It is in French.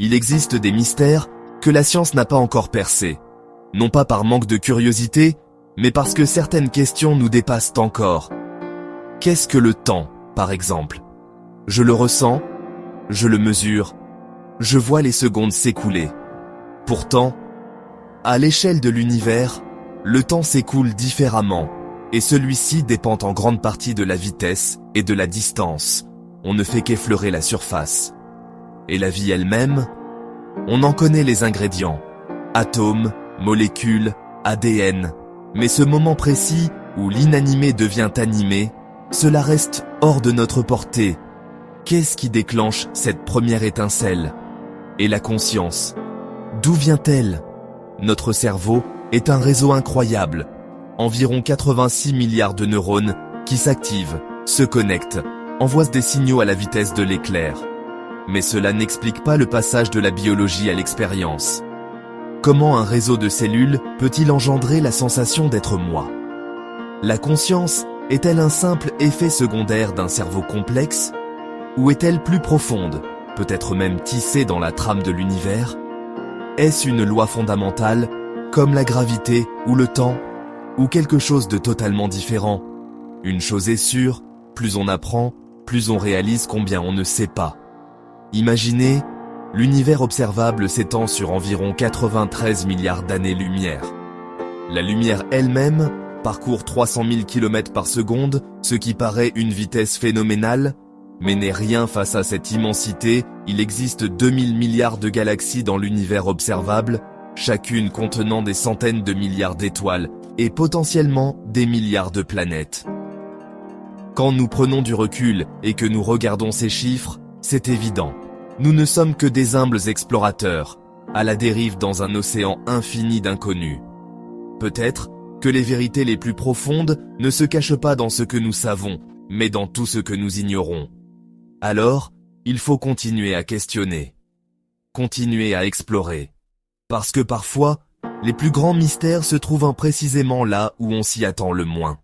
Il existe des mystères que la science n'a pas encore percés. Non pas par manque de curiosité, mais parce que certaines questions nous dépassent encore. Qu'est-ce que le temps, par exemple? Je le ressens, je le mesure, je vois les secondes s'écouler. Pourtant, à l'échelle de l'univers, le temps s'écoule différemment, et celui-ci dépend en grande partie de la vitesse et de la distance. On ne fait qu'effleurer la surface. Et la vie elle-même, on en connaît les ingrédients. Atomes, molécules, ADN. Mais ce moment précis où l'inanimé devient animé, cela reste hors de notre portée. Qu'est-ce qui déclenche cette première étincelle? Et la conscience? D'où vient-elle? Notre cerveau est un réseau incroyable. Environ 86 milliards de neurones qui s'activent, se connectent, envoient des signaux à la vitesse de l'éclair. Mais cela n'explique pas le passage de la biologie à l'expérience. Comment un réseau de cellules peut-il engendrer la sensation d'être moi? La conscience est-elle un simple effet secondaire d'un cerveau complexe? Ou est-elle plus profonde, peut-être même tissée dans la trame de l'univers? Est-ce une loi fondamentale, comme la gravité ou le temps, ou quelque chose de totalement différent? Une chose est sûre, plus on apprend, plus on réalise combien on ne sait pas. Imaginez, l'univers observable s'étend sur environ 93 milliards d'années-lumière. La lumière elle-même parcourt 300 000 km par seconde, ce qui paraît une vitesse phénoménale, mais n'est rien face à cette immensité. Il existe 2000 milliards de galaxies dans l'univers observable, chacune contenant des centaines de milliards d'étoiles, et potentiellement des milliards de planètes. Quand nous prenons du recul et que nous regardons ces chiffres, c'est évident. Nous ne sommes que des humbles explorateurs, à la dérive dans un océan infini d'inconnus. Peut-être que les vérités les plus profondes ne se cachent pas dans ce que nous savons, mais dans tout ce que nous ignorons. Alors, il faut continuer à questionner, continuer à explorer. Parce que parfois, les plus grands mystères se trouvent précisément là où on s'y attend le moins.